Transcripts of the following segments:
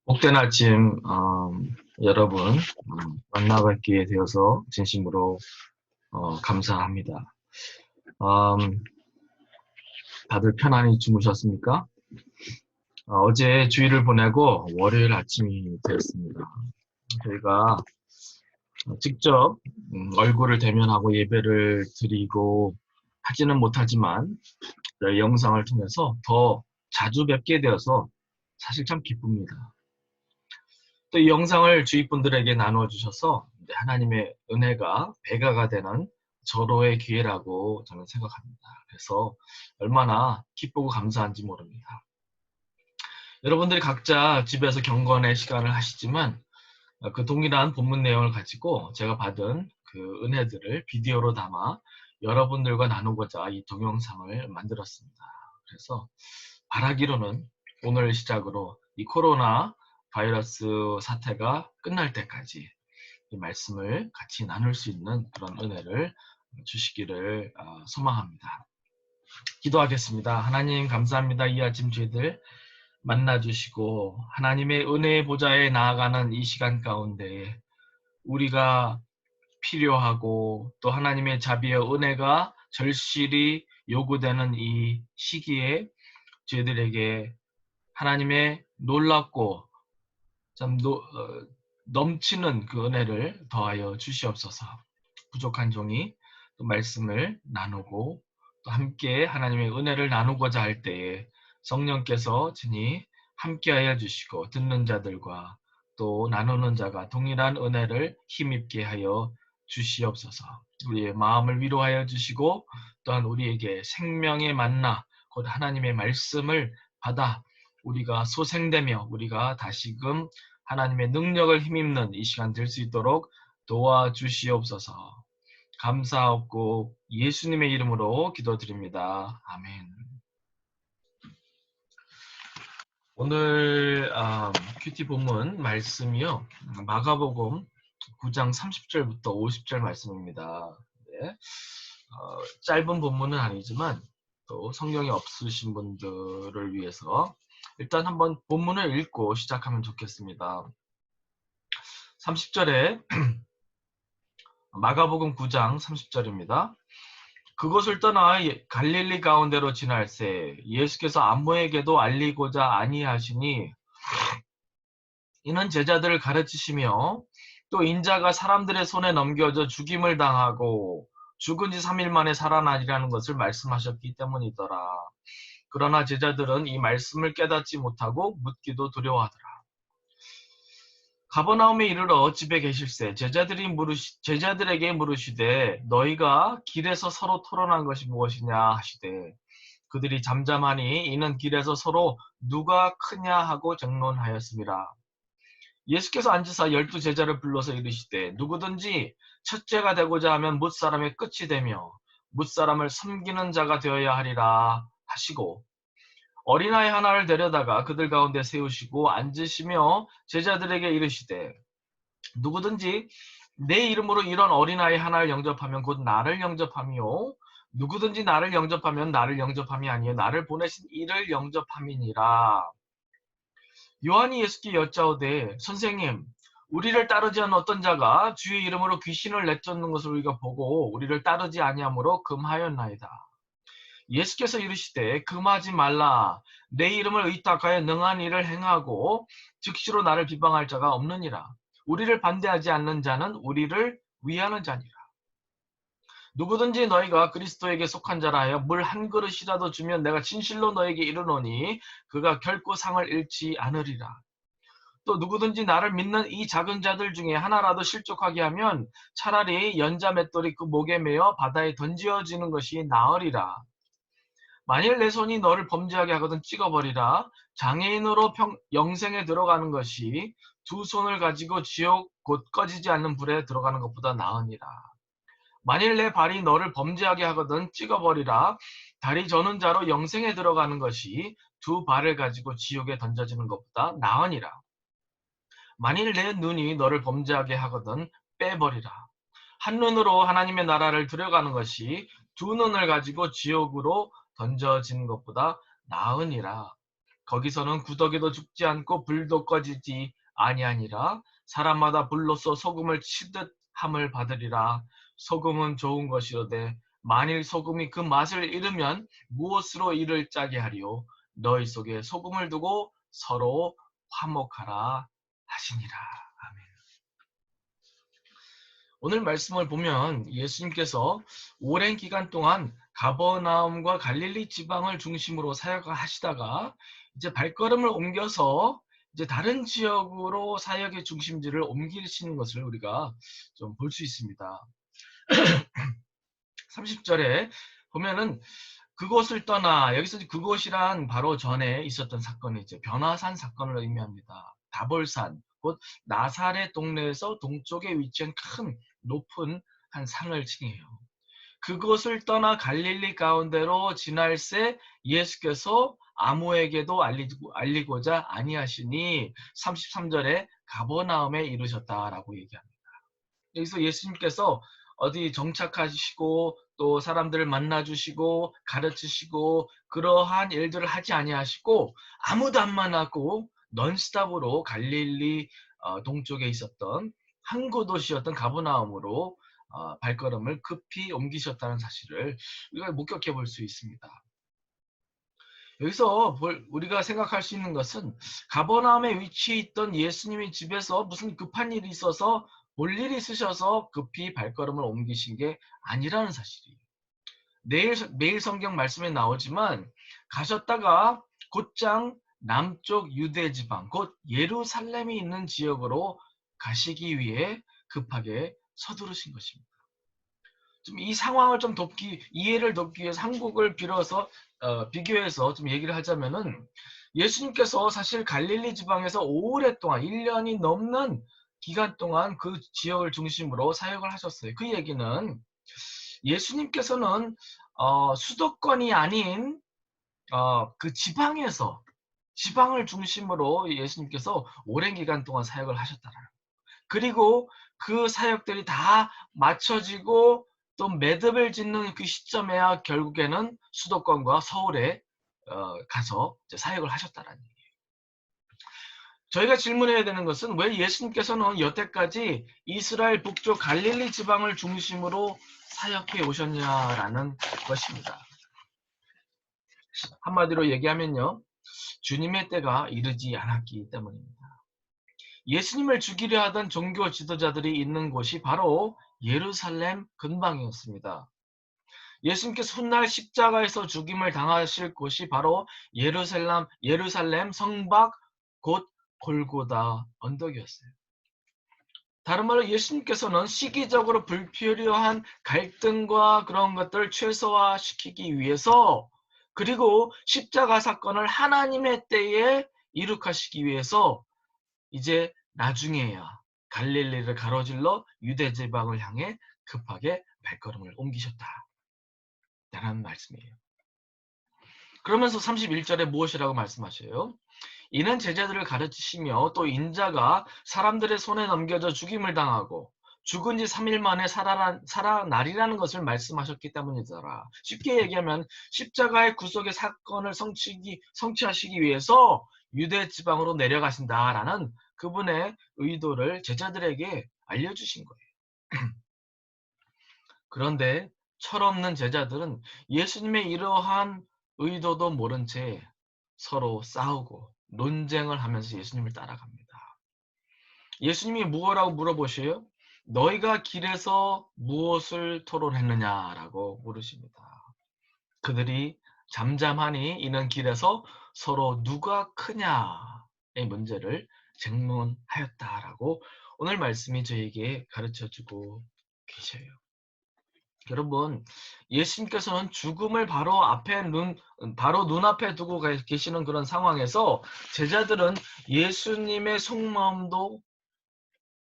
복된 아침, 여러분, 만나 뵙게 되어서 진심으로 감사합니다. 음, 다들 편안히 주무셨습니까? 어제 주일을 보내고 월요일 아침이 되었습니다. 저희가 직접 얼굴을 대면하고 예배를 드리고 하지는 못하지만 영상을 통해서 더 자주 뵙게 되어서 사실 참 기쁩니다. 또 이 영상을 주위 분들에게 나눠주셔서 하나님의 은혜가 배가가 되는 절호의 기회라고 저는 생각합니다. 그래서 얼마나 기쁘고 감사한지 모릅니다. 여러분들이 각자 집에서 경건의 시간을 하시지만 그 동일한 본문 내용을 가지고 제가 받은 그 은혜들을 비디오로 담아 여러분들과 나누고자 이 동영상을 만들었습니다. 그래서 바라기로는 오늘 시작으로 이 코로나 바이러스 사태가 끝날 때까지 이 말씀을 같이 나눌 수 있는 그런 은혜를 주시기를 소망합니다. 기도하겠습니다. 하나님 감사합니다. 이 아침 저희들 만나주시고 하나님의 은혜의 보좌에 나아가는 이 시간 가운데 우리가 필요하고 또 하나님의 자비와 은혜가 절실히 요구되는 이 시기에 저희들에게 하나님의 놀랍고 참 넘치는 그 은혜를 더하여 주시옵소서. 부족한 종이 또 말씀을 나누고 또 함께 하나님의 은혜를 나누고자 할 때에 성령께서 진히 함께하여 주시고 듣는 자들과 또 나누는 자가 동일한 은혜를 힘입게 하여 주시옵소서. 우리의 마음을 위로하여 주시고 또한 우리에게 생명의 만나 곧 하나님의 말씀을 받아 우리가 소생되며 우리가 다시금 하나님의 능력을 힘입는 이 시간 될 수 있도록 도와주시옵소서. 감사하고 예수님의 이름으로 기도드립니다. 아멘. 오늘 큐티 본문 말씀이요. 마가복음 9장 30절부터 50절 말씀입니다. 네. 짧은 본문은 아니지만 또 성경이 없으신 분들을 위해서 일단 한번 본문을 읽고 시작하면 좋겠습니다. 30절에 마가복음 9장 30절입니다. 그곳을 떠나 갈릴리 가운데로 지날새 예수께서 아무에게도 알리고자 아니하시니 이는 제자들을 가르치시며 또 인자가 사람들의 손에 넘겨져 죽임을 당하고 죽은 지 3일 만에 살아나리라는 것을 말씀하셨기 때문이더라. 그러나 제자들은 이 말씀을 깨닫지 못하고 묻기도 두려워하더라. 가버나움에 이르러 집에 계실새 제자들에게 물으시되 너희가 길에서 서로 토론한 것이 무엇이냐 하시되 그들이 잠잠하니 이는 길에서 서로 누가 크냐 하고 정론하였습니다. 예수께서 앉으사 12제자를 불러서 이르시되 누구든지 첫째가 되고자 하면 뭇사람의 끝이 되며 뭇사람을 섬기는 자가 되어야 하리라 하시고 어린아이 하나를 데려다가 그들 가운데 세우시고 앉으시며 제자들에게 이르시되 누구든지 내 이름으로 이런 어린아이 하나를 영접하면 곧 나를 영접함이요 누구든지 나를 영접하면 나를 영접함이 아니요 나를 보내신 이를 영접함이니라. 요한이 예수께 여짜오되 선생님 우리를 따르지 않는 어떤 자가 주의 이름으로 귀신을 내쫓는 것을 우리가 보고 우리를 따르지 아니하므로 금하였나이다. 예수께서 이르시되 금하지 말라. 내 이름을 의탁하여 능한 일을 행하고 즉시로 나를 비방할 자가 없느니라. 우리를 반대하지 않는 자는 우리를 위하는 자니라. 누구든지 너희가 그리스도에게 속한 자라 하여 물 한 그릇이라도 주면 내가 진실로 너에게 이르노니 그가 결코 상을 잃지 않으리라. 또 누구든지 나를 믿는 이 작은 자들 중에 하나라도 실족하게 하면 차라리 연자 맷돌이 그 목에 매어 바다에 던지어지는 것이 나으리라. 만일 내 손이 너를 범죄하게 하거든 찍어버리라. 장애인으로 영생에 들어가는 것이 두 손을 가지고 지옥 곧 꺼지지 않는 불에 들어가는 것보다 나으니라. 만일 내 발이 너를 범죄하게 하거든 찍어버리라. 다리 저는 자로 영생에 들어가는 것이 두 발을 가지고 지옥에 던져지는 것보다 나으니라. 만일 내 눈이 너를 범죄하게 하거든 빼버리라. 한 눈으로 하나님의 나라를 들여가는 것이 두 눈을 가지고 지옥으로 던져지는 것보다 나으니라. 거기서는 구더기도 죽지 않고 불도 꺼지지 아니하니라. 사람마다 불로써 소금을 치듯 함을 받으리라. 소금은 좋은 것이로되 만일 소금이 그 맛을 잃으면 무엇으로 이를 짜게 하리요. 너희 속에 소금을 두고 서로 화목하라 하시니라. 아멘. 오늘 말씀을 보면 예수님께서 오랜 기간 동안 가버나움과 갈릴리 지방을 중심으로 사역을 하시다가 이제 발걸음을 옮겨서 이제 다른 지역으로 사역의 중심지를 옮기시는 것을 우리가 좀 볼 수 있습니다. 30절에 보면은 그곳을 떠나, 여기서 그곳이란 바로 전에 있었던 사건이 이제 변화산 사건을 의미합니다. 다볼산, 곧 나사렛 동네에서 동쪽에 위치한 큰 높은 한 산을 칭해요. 그곳을 떠나 갈릴리 가운데로 지날새 예수께서 아무에게도 알리고자 아니하시니 33절에 가버나움에 이르셨다라고 얘기합니다. 여기서 예수님께서 어디 정착하시고 또 사람들을 만나주시고 가르치시고 그러한 일들을 하지 아니하시고 아무도 안 만나고 넌스톱으로 갈릴리 동쪽에 있었던 항구 도시였던 가버나움으로 발걸음을 급히 옮기셨다는 사실을 우리가 목격해 볼 수 있습니다. 여기서 우리가 생각할 수 있는 것은 가버나움에 위치해 있던 예수님의 집에서 무슨 급한 일이 있어서 볼 일이 있으셔서 급히 발걸음을 옮기신 게 아니라는 사실이에요. 매일 성경 말씀에 나오지만 가셨다가 곧장 남쪽 유대 지방, 곧 예루살렘이 있는 지역으로 가시기 위해 급하게 서두르신 것입니다. 좀 이 상황을 좀 이해를 돕기 위해서 한국을 비교해서 좀 얘기를 하자면은 예수님께서 사실 갈릴리 지방에서 오랫동안 1년이 넘는 기간 동안 그 지역을 중심으로 사역을 하셨어요. 그 얘기는 예수님께서는 수도권이 아닌 그 지방을 중심으로 예수님께서 오랜 기간 동안 사역을 하셨다라는 거예요. 그리고 그 사역들이 다 맞춰지고 또 매듭을 짓는 그 시점에야 결국에는 수도권과 서울에 가서 사역을 하셨다라는 얘기예요. 저희가 질문해야 되는 것은 왜 예수님께서는 여태까지 이스라엘 북쪽 갈릴리 지방을 중심으로 사역해 오셨냐라는 것입니다. 한마디로 얘기하면요, 주님의 때가 이르지 않았기 때문입니다. 예수님을 죽이려 하던 종교 지도자들이 있는 곳이 바로 예루살렘 근방이었습니다. 예수님께서 훗날 십자가에서 죽임을 당하실 곳이 바로 예루살렘 성박 곧 골고다 언덕이었어요. 다른 말로 예수님께서는 시기적으로 불필요한 갈등과 그런 것들을 최소화시키기 위해서, 그리고 십자가 사건을 하나님의 때에 이룩하시기 위해서 이제 나중에야 갈릴리를 가로질러 유대 지방을 향해 급하게 발걸음을 옮기셨다 라는 말씀이에요. 그러면서 31절에 무엇이라고 말씀하셔요? 이는 제자들을 가르치시며 또 인자가 사람들의 손에 넘겨져 죽임을 당하고 죽은 지 3일 만에 살아나리라는 것을 말씀하셨기 때문이더라. 쉽게 얘기하면 십자가의 구속의 사건을 성취하시기 위해서 유대 지방으로 내려가신다라는 그분의 의도를 제자들에게 알려주신 거예요. 그런데 철없는 제자들은 예수님의 이러한 의도도 모른 채 서로 싸우고 논쟁을 하면서 예수님을 따라갑니다. 예수님이 무엇이라고 물어보셔요? 너희가 길에서 무엇을 토론했느냐라고 물으십니다. 그들이 잠잠하니 이는 길에서 서로 누가 크냐의 문제를 쟁론하였다라고 오늘 말씀이 저에게 가르쳐주고 계셔요. 여러분, 예수님께서는 죽음을 바로 눈앞에 두고 계시는 그런 상황에서 제자들은 예수님의 속마음도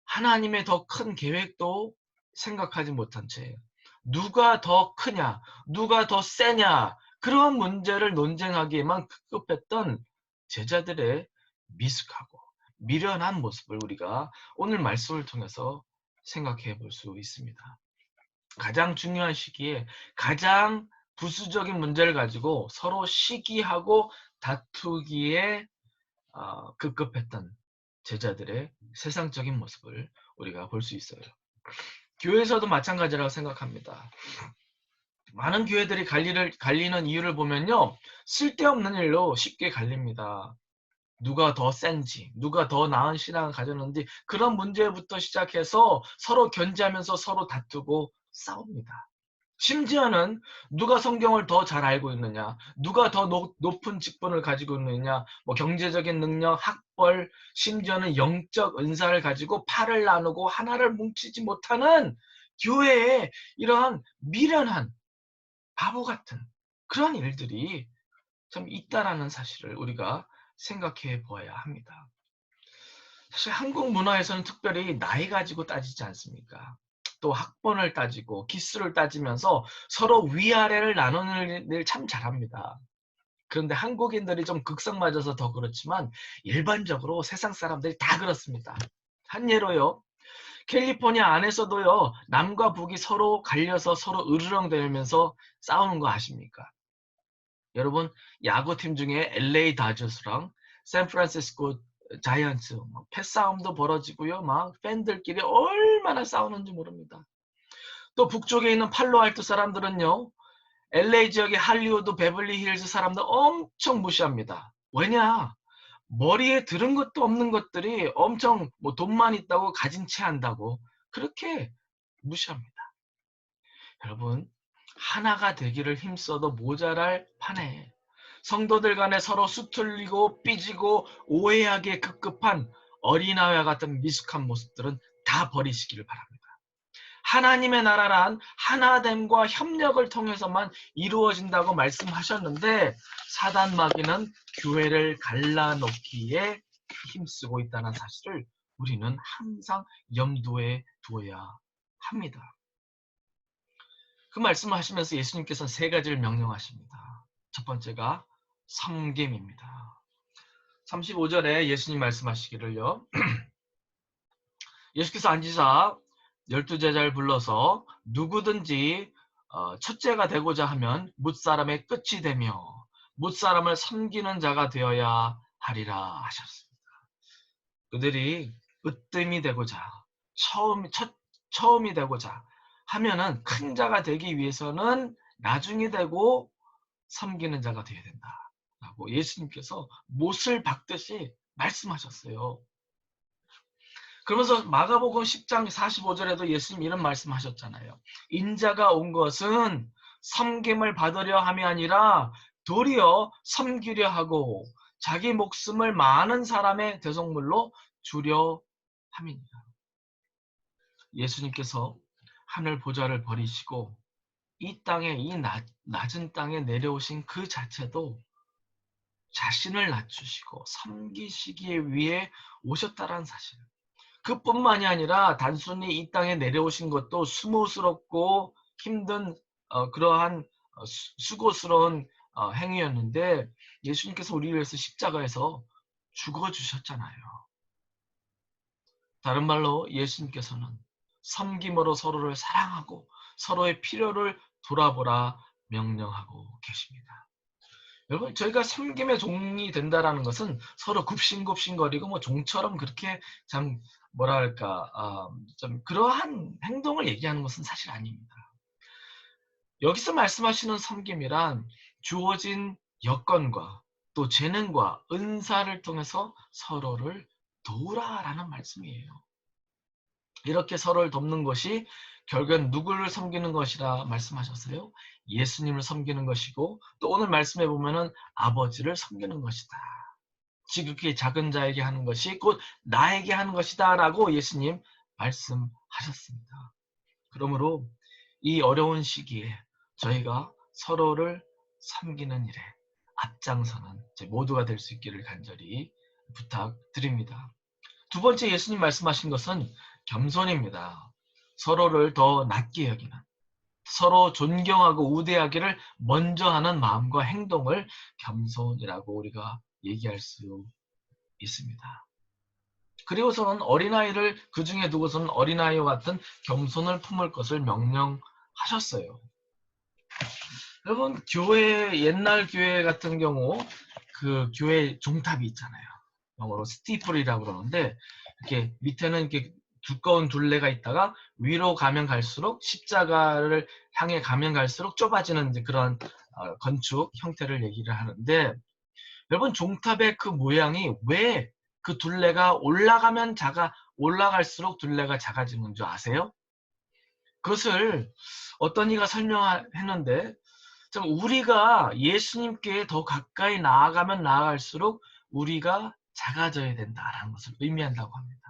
하나님의 더 큰 계획도 생각하지 못한 채 누가 더 크냐, 누가 더 세냐, 그런 문제를 논쟁하기에만 급급했던 제자들의 미숙하고 미련한 모습을 우리가 오늘 말씀을 통해서 생각해 볼 수 있습니다. 가장 중요한 시기에 가장 부수적인 문제를 가지고 서로 시기하고 다투기에 급급했던 제자들의 세상적인 모습을 우리가 볼 수 있어요. 교회에서도 마찬가지라고 생각합니다. 많은 교회들이 갈리는 이유를 보면요. 쓸데없는 일로 쉽게 갈립니다. 누가 더 센지, 누가 더 나은 신앙을 가졌는지 그런 문제부터 시작해서 서로 견제하면서 서로 다투고 싸웁니다. 심지어는 누가 성경을 더 잘 알고 있느냐, 누가 더 높은 직분을 가지고 있느냐, 뭐 경제적인 능력, 학벌, 심지어는 영적 은사를 가지고 팔을 나누고 하나를 뭉치지 못하는 교회에 이러한 미련한 바보 같은 그런 일들이 참 있다라는 사실을 우리가 생각해 보아야 합니다. 사실 한국 문화에서는 특별히 나이 가지고 따지지 않습니까? 또 학번을 따지고 기수를 따지면서 서로 위아래를 나누는 일 참 잘합니다. 그런데 한국인들이 좀 극성 맞아서 더 그렇지만 일반적으로 세상 사람들이 다 그렇습니다. 한 예로요. 캘리포니아 안에서도요. 남과 북이 서로 갈려서 서로 으르렁대면서 싸우는 거 아십니까? 여러분 야구팀 중에 LA 다저스랑 샌프란시스코 자이언츠 패싸움도 벌어지고요. 막 팬들끼리 얼마나 싸우는지 모릅니다. 또 북쪽에 있는 팔로알토 사람들은요. LA 지역의 할리우드 베벌리 힐즈 사람들 엄청 무시합니다. 왜냐? 머리에 들은 것도 없는 것들이 엄청 뭐 돈만 있다고 가진 채 한다고 그렇게 무시합니다. 여러분 하나가 되기를 힘써도 모자랄 판에 성도들 간에 서로 수틀리고 삐지고 오해하기에 급급한 어린아이와 같은 미숙한 모습들은 다 버리시기를 바랍니다. 하나님의 나라란 하나됨과 협력을 통해서만 이루어진다고 말씀하셨는데 사단 마귀는 교회를 갈라놓기에 힘쓰고 있다는 사실을 우리는 항상 염두에 두어야 합니다. 그 말씀을 하시면서 예수님께서는 세 가지를 명령하십니다. 첫 번째가 섬김입니다. 35절에 예수님 말씀하시기를요. 예수께서 앉으사 12제자를 불러서 누구든지 첫째가 되고자 하면 뭇사람의 끝이 되며 뭇사람을 섬기는 자가 되어야 하리라 하셨습니다. 그들이 으뜸이 되고자 처음이 되고자 하면은 큰 자가 되기 위해서는 나중이 되고 섬기는 자가 되어야 된다라고 예수님께서 못을 박듯이 말씀하셨어요. 그러면서 마가복음 10장 45절에도 예수님 이런 말씀하셨잖아요. 인자가 온 것은 섬김을 받으려 함이 아니라 도리어 섬기려 하고 자기 목숨을 많은 사람의 대속물로 주려 함이니라. 예수님께서 하늘 보좌를 버리시고 이 땅에 이 낮은 땅에 내려오신 그 자체도 자신을 낮추시고 섬기시기 위해 오셨다라는 사실. 그뿐만이 아니라 단순히 이 땅에 내려오신 것도 수모스럽고 힘든 그러한 수고스러운 행위였는데 예수님께서 우리를 위해서 십자가에서 죽어주셨잖아요. 다른 말로 예수님께서는 섬김으로 서로를 사랑하고 서로의 필요를 돌아보라 명령하고 계십니다. 여러분 저희가 섬김의 종이 된다라는 것은 서로 굽신굽신거리고 뭐 종처럼 그렇게 참 뭐랄까 좀 그러한 행동을 얘기하는 것은 사실 아닙니다. 여기서 말씀하시는 섬김이란 주어진 여건과 또 재능과 은사를 통해서 서로를 도우라라는 말씀이에요. 이렇게 서로를 돕는 것이 결국엔 누구를 섬기는 것이라 말씀하셨어요? 예수님을 섬기는 것이고 또 오늘 말씀해 보면은 아버지를 섬기는 것이다. 지극히 작은 자에게 하는 것이 곧 나에게 하는 것이다 라고 예수님 말씀하셨습니다. 그러므로 이 어려운 시기에 저희가 서로를 섬기는 일에 앞장서는 모두가 될 수 있기를 간절히 부탁드립니다. 두 번째 예수님 말씀하신 것은 겸손입니다. 서로를 더 낮게 여기는, 서로 존경하고 우대하기를 먼저 하는 마음과 행동을 겸손이라고 우리가 얘기할 수 있습니다. 그리고서는 어린아이를 그 중에 두고서는 어린아이와 같은 겸손을 품을 것을 명령하셨어요. 여러분 옛날 교회 같은 경우 그 교회 종탑이 있잖아요. 영어로 스티플이라고 그러는데 이렇게 밑에는 이렇게 두꺼운 둘레가 있다가 위로 가면 갈수록 십자가를 향해 가면 갈수록 좁아지는 이제 그런 건축 형태를 얘기를 하는데 여러분 종탑의 그 모양이 왜 그 둘레가 올라갈수록 둘레가 작아지는 줄 아세요? 그것을 어떤 이가 설명했는데 우리가 예수님께 더 가까이 나아가면 나아갈수록 우리가 작아져야 된다라는 것을 의미한다고 합니다.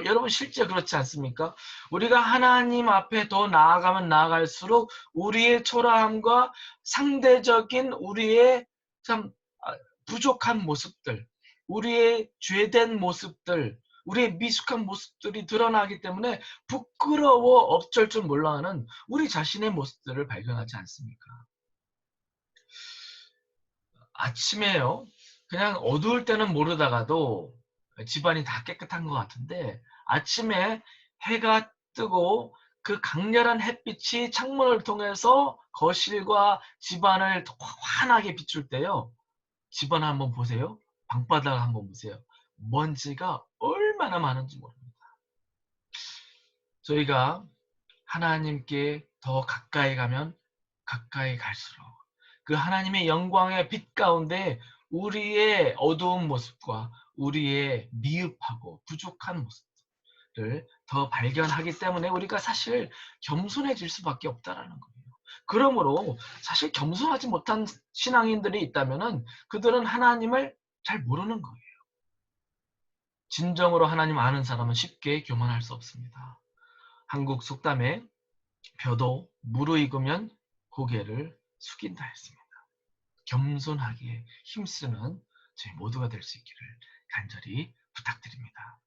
여러분 실제 그렇지 않습니까? 우리가 하나님 앞에 더 나아가면 나아갈수록 우리의 초라함과 상대적인 우리의 참 부족한 모습들, 우리의 죄된 모습들, 우리의 미숙한 모습들이 드러나기 때문에 부끄러워 어쩔 줄 몰라 하는 우리 자신의 모습들을 발견하지 않습니까? 아침에요. 그냥 어두울 때는 모르다가도 집안이 다 깨끗한 것 같은데 아침에 해가 뜨고 그 강렬한 햇빛이 창문을 통해서 거실과 집안을 환하게 비출 때요. 집안 한번 보세요. 방바닥 한번 보세요. 먼지가 얼마나 많은지 모릅니다. 저희가 하나님께 더 가까이 가면 가까이 갈수록 그 하나님의 영광의 빛 가운데 우리의 어두운 모습과 우리의 미흡하고 부족한 모습들을 더 발견하기 때문에 우리가 사실 겸손해질 수밖에 없다라는 거예요. 그러므로 사실 겸손하지 못한 신앙인들이 있다면은 그들은 하나님을 잘 모르는 거예요. 진정으로 하나님 아는 사람은 쉽게 교만할 수 없습니다. 한국 속담에 벼도 무르익으면 고개를 숙인다 했습니다. 겸손하게 힘쓰는 저희 모두가 될 수 있기를 간절히 부탁드립니다.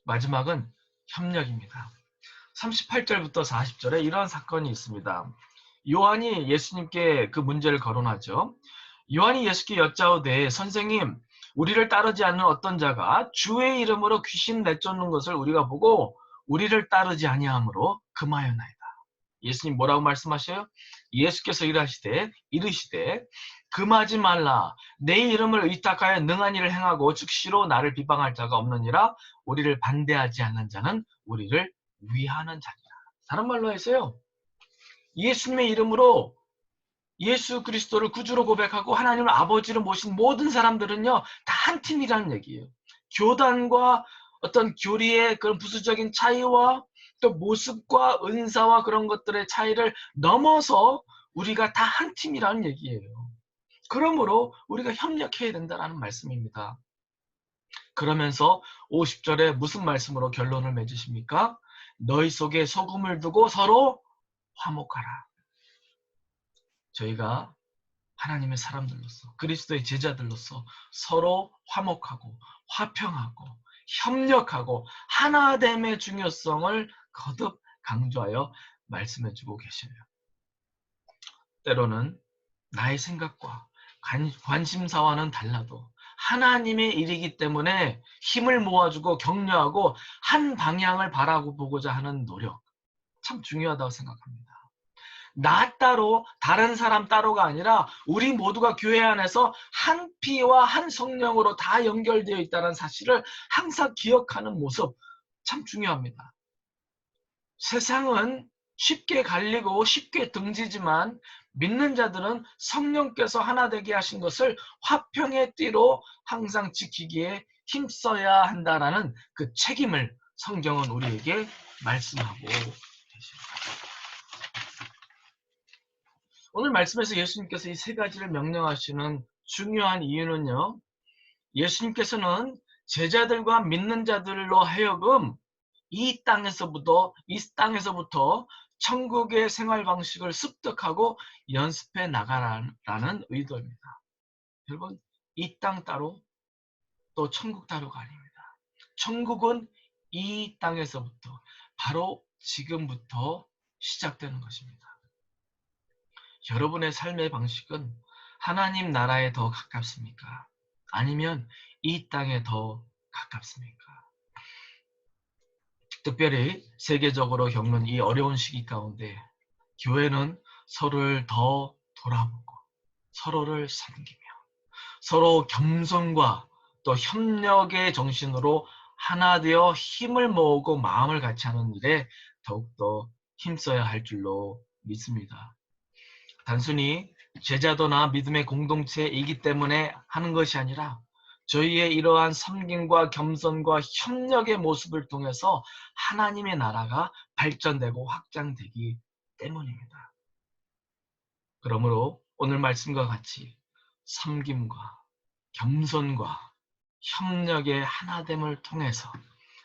마지막은 협력입니다. 38절부터 40절에 이러한 사건이 있습니다. 요한이 예수님께 그 문제를 거론하죠. 요한이 예수께 여짜오되 선생님 우리를 따르지 않는 어떤 자가 주의 이름으로 귀신 내쫓는 것을 우리가 보고 우리를 따르지 아니하므로 금하였나이다. 예수님 뭐라고 말씀하셔요? 예수께서 이르시되 금하지 말라. 내 이름을 의탁하여 능한 일을 행하고 즉시로 나를 비방할 자가 없느니라. 우리를 반대하지 않는 자는 우리를 위하는 자니라. 다른 말로 해서요. 예수님의 이름으로 예수 그리스도를 구주로 고백하고 하나님을 아버지로 모신 모든 사람들은요. 다 한 팀이라는 얘기예요. 교단과 어떤 교리의 그런 부수적인 차이와 또 모습과 은사와 그런 것들의 차이를 넘어서 우리가 다 한 팀이라는 얘기예요. 그러므로 우리가 협력해야 된다는 말씀입니다. 그러면서 50절에 무슨 말씀으로 결론을 맺으십니까? 너희 속에 소금을 두고 서로 화목하라. 저희가 하나님의 사람들로서 그리스도의 제자들로서 서로 화목하고 화평하고 협력하고 하나됨의 중요성을 거듭 강조하여 말씀해주고 계셔요. 때로는 나의 생각과 관심사와는 달라도 하나님의 일이기 때문에 힘을 모아주고 격려하고 한 방향을 바라보고자 하는 노력 참 중요하다고 생각합니다. 나 따로 다른 사람 따로가 아니라 우리 모두가 교회 안에서 한 피와 한 성령으로 다 연결되어 있다는 사실을 항상 기억하는 모습 참 중요합니다. 세상은 쉽게 갈리고 쉽게 등지지만 믿는 자들은 성령께서 하나 되게 하신 것을 화평의 띠로 항상 지키기에 힘써야 한다라는 그 책임을 성경은 우리에게 말씀하고 계십니다. 오늘 말씀에서 예수님께서 이 세 가지를 명령하시는 중요한 이유는요. 예수님께서는 제자들과 믿는 자들로 하여금 이 땅에서부터 천국의 생활 방식을 습득하고 연습해 나가라는 의도입니다. 여러분, 이 땅 따로 또 천국 따로가 아닙니다. 천국은 이 땅에서부터 바로 지금부터 시작되는 것입니다. 여러분의 삶의 방식은 하나님 나라에 더 가깝습니까? 아니면 이 땅에 더 가깝습니까? 특별히 세계적으로 겪는 이 어려운 시기 가운데 교회는 서로를 더 돌아보고 서로를 섬기며 서로 겸손과 또 협력의 정신으로 하나 되어 힘을 모으고 마음을 같이 하는 일에 더욱더 힘써야 할 줄로 믿습니다. 단순히 제자도나 믿음의 공동체이기 때문에 하는 것이 아니라 저희의 이러한 섬김과 겸손과 협력의 모습을 통해서 하나님의 나라가 발전되고 확장되기 때문입니다. 그러므로 오늘 말씀과 같이 섬김과 겸손과 협력의 하나됨을 통해서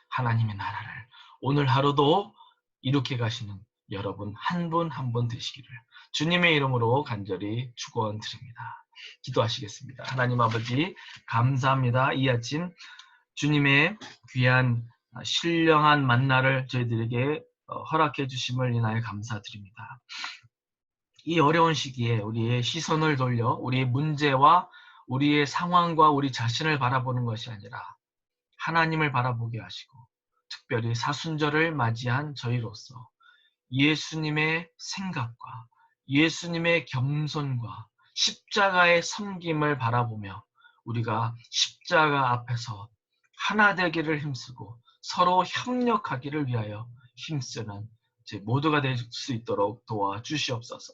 하나님의 나라를 오늘 하루도 이룩해 가시는 여러분 한 분 한 분 되시기를 주님의 이름으로 간절히 축원드립니다. 기도하시겠습니다. 하나님 아버지 감사합니다. 이 아침 주님의 귀한 신령한 만나를 저희들에게 허락해 주심을 인하여 감사드립니다. 이 어려운 시기에 우리의 시선을 돌려 우리의 문제와 우리의 상황과 우리 자신을 바라보는 것이 아니라 하나님을 바라보게 하시고 특별히 사순절을 맞이한 저희로서 예수님의 생각과 예수님의 겸손과 십자가의 섬김을 바라보며 우리가 십자가 앞에서 하나 되기를 힘쓰고 서로 협력하기를 위하여 힘쓰는 제 모두가 될 수 있도록 도와주시옵소서.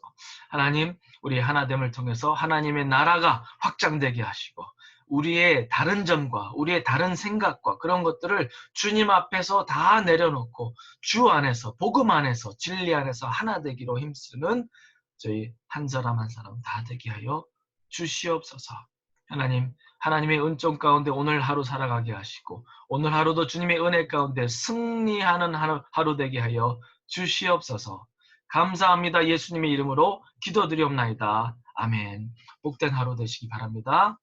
하나님, 우리 하나됨을 통해서 하나님의 나라가 확장되게 하시고 우리의 다른 점과 우리의 다른 생각과 그런 것들을 주님 앞에서 다 내려놓고 주 안에서 복음 안에서 진리 안에서 하나 되기로 힘쓰는 저희 한 사람 한 사람 다 되게 하여 주시옵소서. 하나님, 하나님의 은총 가운데 오늘 하루 살아가게 하시고 오늘 하루도 주님의 은혜 가운데 승리하는 하루 되게 하여 주시옵소서. 감사합니다. 예수님의 이름으로 기도드리옵나이다. 아멘. 복된 하루 되시기 바랍니다.